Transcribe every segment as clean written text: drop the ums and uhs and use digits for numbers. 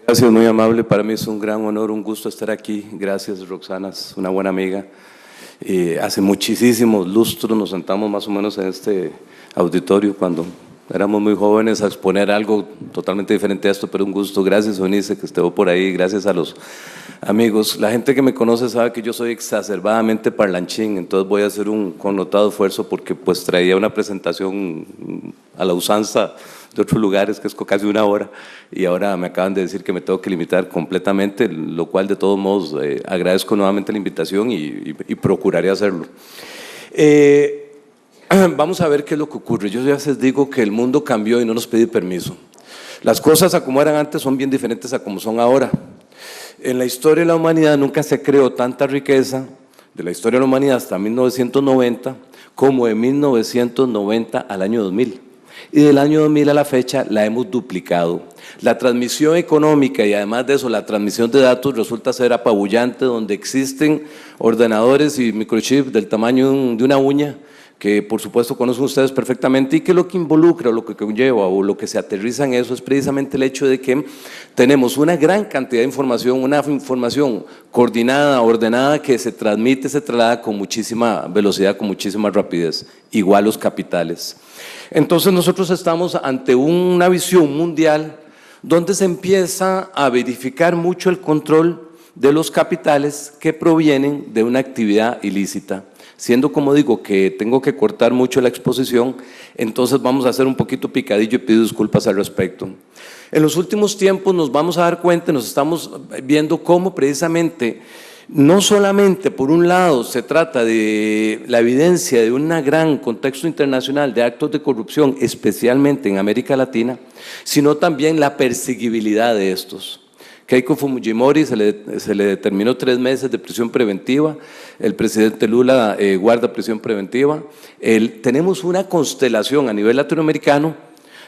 Gracias, muy amable. Para mí es un gran honor, un gusto estar aquí. Gracias, Roxana, es una buena amiga. Hace muchísimos lustros nos sentamos más o menos en este auditorio cuando éramos muy jóvenes a exponer algo totalmente diferente a esto, pero un gusto. Gracias, Eunice, que estuvo por ahí. Gracias a los amigos. La gente que me conoce sabe que yo soy exacerbadamente parlanchín, entonces voy a hacer un connotado esfuerzo porque pues traía una presentación a la usanza de otros lugares, que es casi una hora, y ahora me acaban de decir que me tengo que limitar completamente, lo cual de todos modos agradezco nuevamente la invitación y procuraré hacerlo. Vamos a ver qué es lo que ocurre. Yo ya les digo que el mundo cambió y no nos pide permiso. Las cosas a como eran antes son bien diferentes a como son ahora. En la historia de la humanidad nunca se creó tanta riqueza, de la historia de la humanidad hasta 1990, como de 1990 al año 2000. Y del año 2000 a la fecha la hemos duplicado. La transmisión económica y además de eso la transmisión de datos resulta ser apabullante, donde existen ordenadores y microchips del tamaño de una uña, que por supuesto conocen ustedes perfectamente, y que lo que involucra, lo que conlleva o lo que se aterriza en eso es precisamente el hecho de que tenemos una gran cantidad de información, una información coordinada, ordenada, que se transmite, se traslada con muchísima velocidad, con muchísima rapidez, igual los capitales. Entonces nosotros estamos ante una visión mundial donde se empieza a verificar mucho el control de los capitales que provienen de una actividad ilícita. Siendo, como digo, que tengo que cortar mucho la exposición, entonces vamos a hacer un poquito picadillo y pido disculpas al respecto. En los últimos tiempos nos vamos a dar cuenta, nos estamos viendo cómo precisamente no solamente por un lado se trata de la evidencia de un gran contexto internacional de actos de corrupción, especialmente en América Latina, sino también la perseguibilidad de estos. Keiko Fujimori se le determinó 3 meses de prisión preventiva, el presidente Lula guarda prisión preventiva. Tenemos una constelación a nivel latinoamericano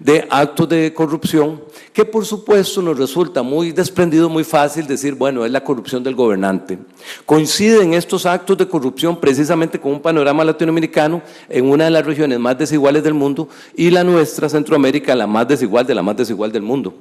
de actos de corrupción que por supuesto nos resulta muy desprendido, muy fácil decir, bueno, es la corrupción del gobernante. Coinciden estos actos de corrupción precisamente con un panorama latinoamericano en una de las regiones más desiguales del mundo y la nuestra, Centroamérica, la más desigual del mundo.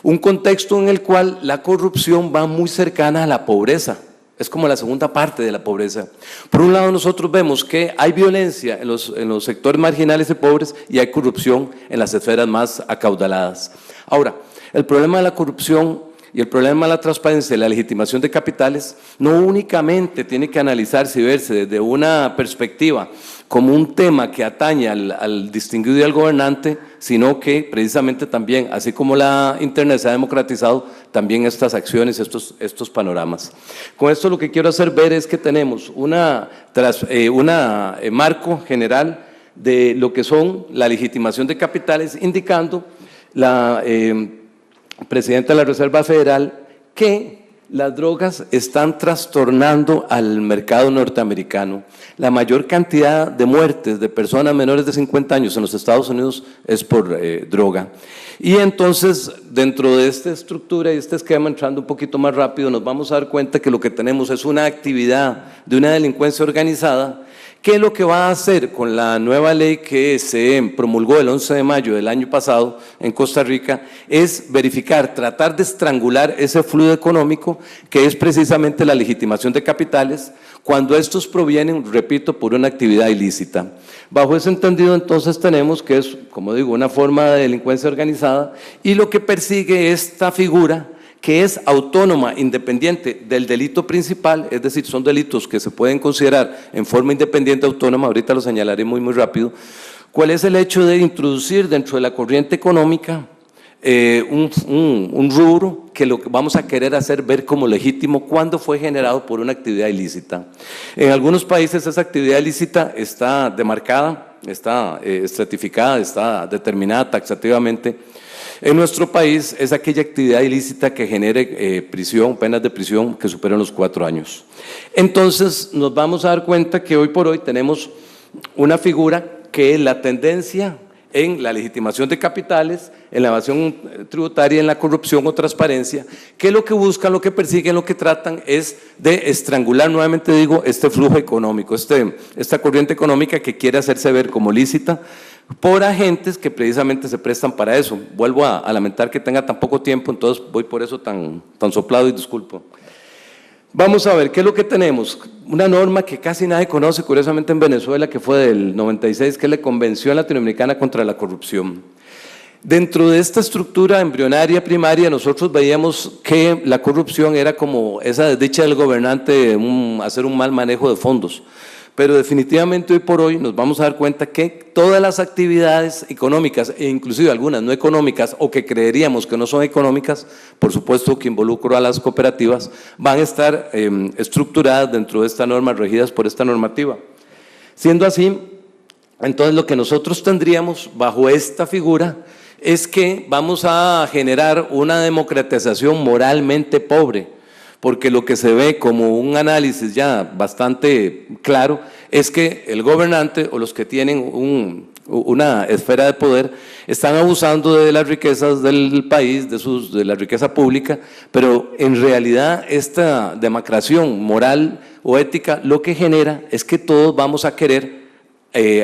Un contexto en el cual la corrupción va muy cercana a la pobreza. Es como la segunda parte de la pobreza. Por un lado nosotros vemos que hay violencia en los sectores marginales y pobres y hay corrupción en las esferas más acaudaladas. Ahora, el problema de la corrupción y el problema de la transparencia y la legitimación de capitales no únicamente tiene que analizarse y verse desde una perspectiva como un tema que atañe al distinguido y al gobernante, sino que precisamente también, así como la Internet se ha democratizado, también estas acciones, estos panoramas. Con esto lo que quiero hacer ver es que tenemos un marco general de lo que son la legitimación de capitales, indicando la presidenta de la Reserva Federal que las drogas están trastornando al mercado norteamericano. La mayor cantidad de muertes de personas menores de 50 años en los Estados Unidos es por droga. Y entonces, dentro de esta estructura y este esquema, entrando un poquito más rápido, nos vamos a dar cuenta que lo que tenemos es una actividad de una delincuencia organizada. ¿Qué es lo que va a hacer con la nueva ley que se promulgó el 11 de mayo del año pasado en Costa Rica? Es verificar, tratar de estrangular ese flujo económico que es precisamente la legitimación de capitales cuando estos provienen, repito, por una actividad ilícita. Bajo ese entendido entonces tenemos que es, como digo, una forma de delincuencia organizada y lo que persigue esta figura que es autónoma, independiente del delito principal, es decir, son delitos que se pueden considerar en forma independiente, autónoma, ahorita lo señalaré muy rápido. ¿Cuál es el hecho de introducir dentro de la corriente económica un rubro que lo que vamos a querer hacer ver como legítimo cuando fue generado por una actividad ilícita? En algunos países esa actividad ilícita está demarcada, está estratificada, está determinada taxativamente. En nuestro país es aquella actividad ilícita que genere prisión, penas de prisión que superen los 4 años. Entonces nos vamos a dar cuenta que hoy por hoy tenemos una figura que es la tendencia en la legitimación de capitales, en la evasión tributaria, en la corrupción o transparencia, que lo que buscan, lo que persiguen, lo que tratan es de estrangular, nuevamente digo, este flujo económico, esta corriente económica que quiere hacerse ver como lícita, por agentes que precisamente se prestan para eso. Vuelvo a lamentar que tenga tan poco tiempo, entonces voy por eso tan soplado y disculpo. Vamos a ver, ¿qué es lo que tenemos? Una norma que casi nadie conoce, curiosamente en Venezuela, que fue del 96, que es la Convención Latinoamericana contra la Corrupción. Dentro de esta estructura embrionaria primaria, nosotros veíamos que la corrupción era como esa desdicha del gobernante, hacer un mal manejo de fondos. Pero definitivamente hoy por hoy nos vamos a dar cuenta que todas las actividades económicas, e inclusive algunas no económicas o que creeríamos que no son económicas, por supuesto que involucro a las cooperativas, van a estar estructuradas dentro de esta norma, regidas por esta normativa. Siendo así, entonces lo que nosotros tendríamos bajo esta figura es que vamos a generar una democratización moralmente pobre, porque lo que se ve como un análisis ya bastante claro es que el gobernante o los que tienen una esfera de poder están abusando de las riquezas del país, de la riqueza pública, pero en realidad esta demacración moral o ética lo que genera es que todos vamos a querer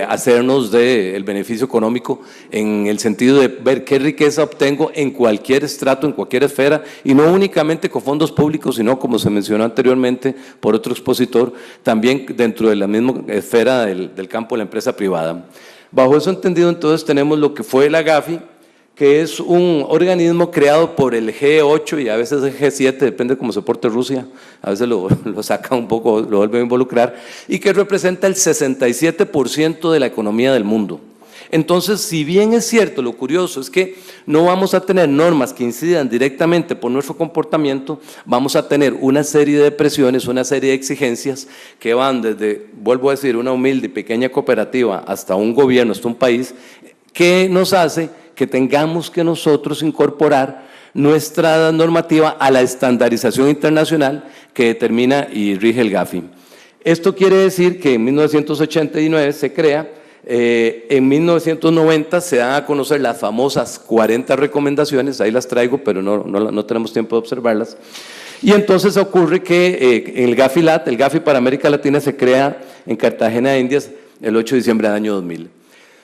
hacernos del beneficio económico en el sentido de ver qué riqueza obtengo en cualquier estrato, en cualquier esfera, y no únicamente con fondos públicos, sino como se mencionó anteriormente por otro expositor, también dentro de la misma esfera del campo de la empresa privada. Bajo eso entendido, entonces tenemos lo que fue la GAFI, que es un organismo creado por el G8 y a veces el G7, depende de cómo se porte Rusia, a veces lo saca un poco, lo vuelve a involucrar, y que representa el 67% de la economía del mundo. Entonces, si bien es cierto, lo curioso es que no vamos a tener normas que incidan directamente por nuestro comportamiento, vamos a tener una serie de presiones, una serie de exigencias que van desde, vuelvo a decir, una humilde y pequeña cooperativa hasta un gobierno, hasta un país, que nos hace que tengamos que nosotros incorporar nuestra normativa a la estandarización internacional que determina y rige el GAFI. Esto quiere decir que en 1989 se crea, en 1990 se dan a conocer las famosas 40 recomendaciones, ahí las traigo, pero no tenemos tiempo de observarlas, y entonces ocurre que el GAFI-LAT, el GAFI para América Latina, se crea en Cartagena de Indias el 8 de diciembre del año 2000.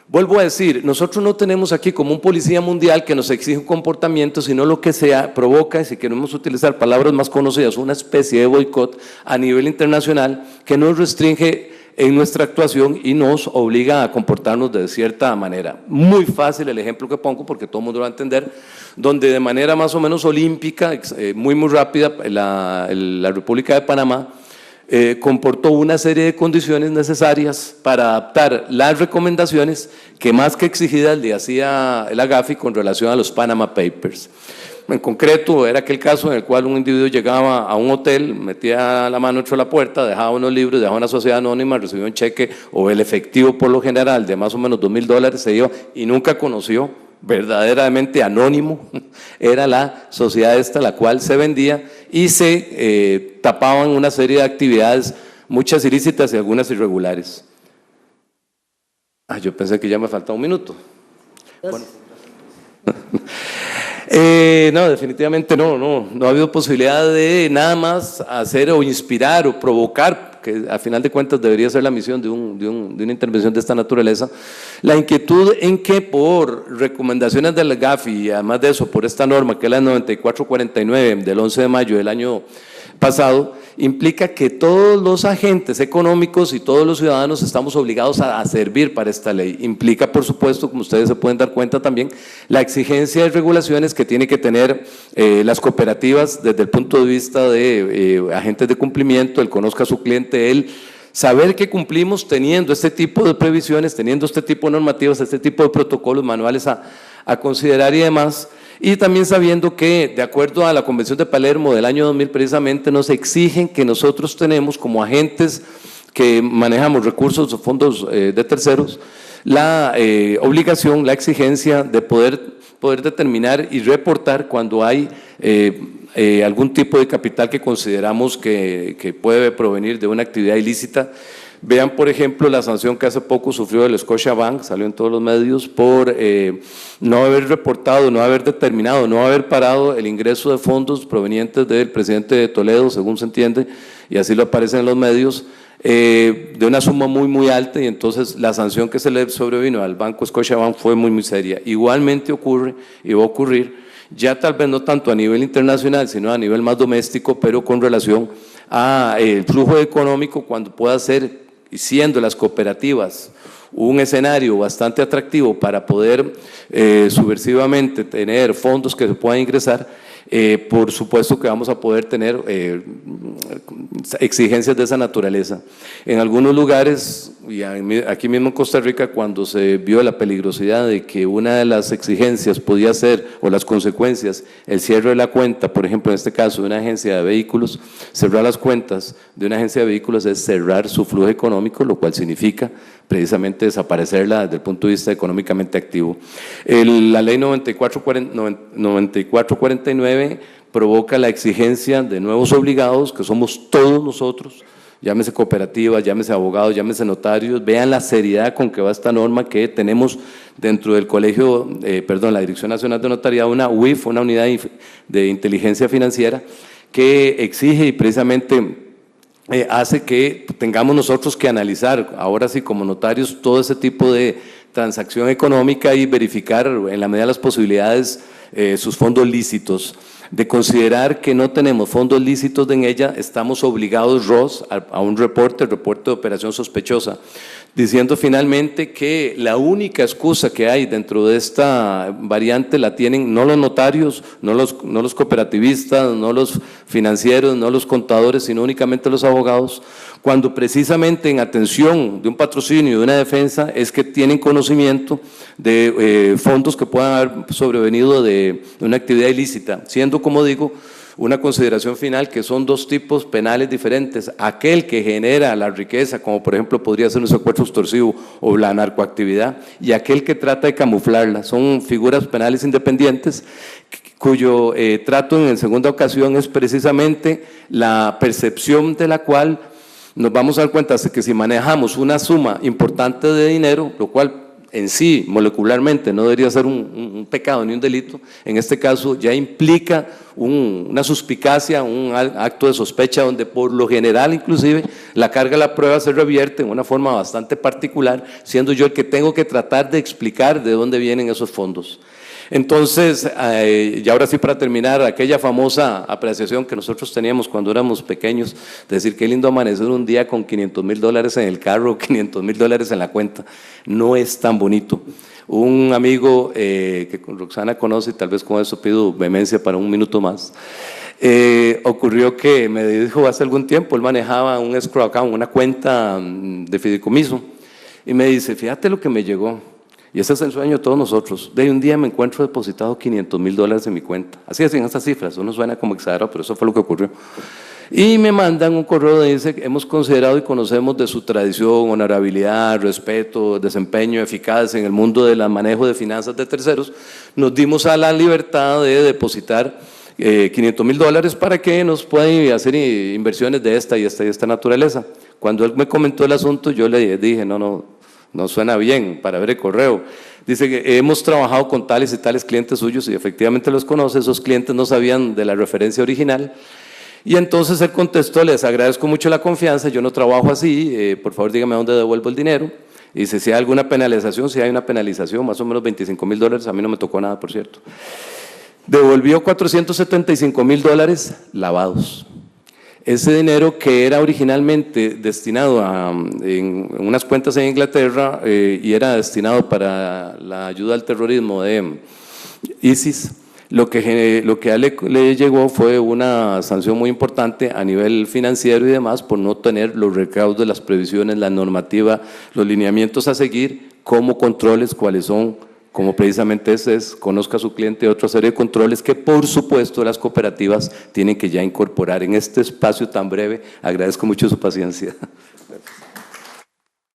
Vuelvo a decir, nosotros no tenemos aquí como un policía mundial que nos exige un comportamiento, sino lo que se provoca, y si queremos utilizar palabras más conocidas, una especie de boicot a nivel internacional que nos restringe en nuestra actuación y nos obliga a comportarnos de cierta manera. Muy fácil el ejemplo que pongo, porque todo el mundo lo va a entender, donde de manera más o menos olímpica, muy rápida, la República de Panamá comportó una serie de condiciones necesarias para adaptar las recomendaciones que más que exigidas le hacía la GAFI con relación a los Panama Papers. En concreto, era aquel caso en el cual un individuo llegaba a un hotel, metía la mano entre la puerta, dejaba unos libros, dejaba una sociedad anónima, recibía un cheque o el efectivo por lo general de más o menos $2.000, se iba y nunca conoció, verdaderamente anónimo, era la sociedad esta la cual se vendía y se tapaban una serie de actividades, muchas ilícitas y algunas irregulares. Yo pensé que ya me faltaba un minuto. Bueno. No, definitivamente no ha habido posibilidad de nada más hacer o inspirar o provocar, que a final de cuentas debería ser la misión de una intervención de esta naturaleza, la inquietud en que por recomendaciones del GAFI y además de eso por esta norma que es la 9449 del 11 de mayo del año pasado, implica que todos los agentes económicos y todos los ciudadanos estamos obligados a servir para esta ley. Implica, por supuesto, como ustedes se pueden dar cuenta también, la exigencia de regulaciones que tienen que tener las cooperativas desde el punto de vista de agentes de cumplimiento, el conozca a su cliente, el saber que cumplimos teniendo este tipo de previsiones, teniendo este tipo de normativas, este tipo de protocolos, manuales a considerar y demás. Y también sabiendo que, de acuerdo a la Convención de Palermo del año 2000, precisamente nos exigen que nosotros tenemos como agentes que manejamos recursos o fondos de terceros, la obligación, la exigencia de poder determinar y reportar cuando hay algún tipo de capital que consideramos que puede provenir de una actividad ilícita. Vean, por ejemplo, la sanción que hace poco sufrió el Scotiabank, salió en todos los medios, por no haber reportado, no haber determinado, no haber parado el ingreso de fondos provenientes del presidente de Toledo, según se entiende, y así lo aparece en los medios, de una suma muy alta, y entonces la sanción que se le sobrevino al Banco Scotiabank fue muy seria. Igualmente ocurre y va a ocurrir, ya tal vez no tanto a nivel internacional, sino a nivel más doméstico, pero con relación al flujo económico, cuando pueda ser, siendo las cooperativas un escenario bastante atractivo para poder subversivamente tener fondos que se puedan ingresar. Por supuesto que vamos a poder tener exigencias de esa naturaleza. En algunos lugares, y aquí mismo en Costa Rica, cuando se vio la peligrosidad de que una de las exigencias podía ser, o las consecuencias, el cierre de la cuenta, por ejemplo, en este caso de una agencia de vehículos, cerrar las cuentas de una agencia de vehículos es cerrar su flujo económico, lo cual significa precisamente desaparecerla desde el punto de vista económicamente activo. La ley 9449 provoca la exigencia de nuevos obligados, que somos todos nosotros, llámese cooperativas, llámese abogados, llámese notarios. Vean la seriedad con que va esta norma que tenemos dentro del colegio, la Dirección Nacional de Notariado, una UIF, una unidad de inteligencia financiera, que exige y precisamente hace que tengamos nosotros que analizar, ahora sí como notarios, todo ese tipo de transacción económica y verificar en la medida de las posibilidades sus fondos lícitos. De considerar que no tenemos fondos lícitos en ella, estamos obligados, ROS, a un reporte de operación sospechosa, diciendo finalmente que la única excusa que hay dentro de esta variante la tienen no los notarios, no los cooperativistas, no los financieros, no los contadores, sino únicamente los abogados, cuando precisamente en atención de un patrocinio, de una defensa, es que tienen conocimiento de fondos que puedan haber sobrevenido de una actividad ilícita, siendo, como digo, una consideración final que son dos tipos penales diferentes: aquel que genera la riqueza, como por ejemplo podría ser un secuestro extorsivo o la narcoactividad, y aquel que trata de camuflarla. Son figuras penales independientes cuyo trato en segunda ocasión es precisamente la percepción de la cual nos vamos a dar cuenta de que si manejamos una suma importante de dinero, lo cual en sí, molecularmente, no debería ser un pecado ni un delito, en este caso ya implica una suspicacia, un acto de sospecha, donde por lo general inclusive la carga de la prueba se revierte en una forma bastante particular, siendo yo el que tengo que tratar de explicar de dónde vienen esos fondos. Entonces, y ahora sí para terminar, aquella famosa apreciación que nosotros teníamos cuando éramos pequeños, de decir qué lindo amanecer un día con $500,000 en el carro, $500,000 en la cuenta, no es tan bonito. Un amigo que Roxana conoce, y tal vez con eso pido vehemencia para un minuto más, ocurrió que me dijo hace algún tiempo, él manejaba un escrow account, una cuenta de fideicomiso, y me dice, fíjate lo que me llegó. Y ese es el sueño de todos nosotros. De un día me encuentro depositado $500,000 en mi cuenta. Así es, en estas cifras, eso no suena como exagerado, pero eso fue lo que ocurrió. Y me mandan un correo donde dice que hemos considerado y conocemos de su tradición, honorabilidad, respeto, desempeño eficaz en el mundo del manejo de finanzas de terceros. Nos dimos a la libertad de depositar $500,000 para que nos puedan hacer inversiones de esta y esta naturaleza. Cuando él me comentó el asunto, yo le dije, no suena bien para ver el correo. Dice que hemos trabajado con tales y tales clientes suyos y efectivamente los conoce. Esos clientes no sabían de la referencia original. Y entonces él contestó, les agradezco mucho la confianza, yo no trabajo así, por favor dígame dónde devuelvo el dinero. Y dice, si hay alguna penalización, si hay una penalización, más o menos $25,000, a mí no me tocó nada, por cierto. Devolvió $475,000 lavados. Ese dinero que era originalmente destinado en unas cuentas en Inglaterra y era destinado para la ayuda al terrorismo de ISIS, lo que a él le llegó fue una sanción muy importante a nivel financiero y demás por no tener los recaudos, las previsiones, la normativa, los lineamientos a seguir, como controles, cuáles son, como precisamente ese es, conozca a su cliente, otra serie de controles que por supuesto las cooperativas tienen que ya incorporar en este espacio tan breve. Agradezco mucho su paciencia.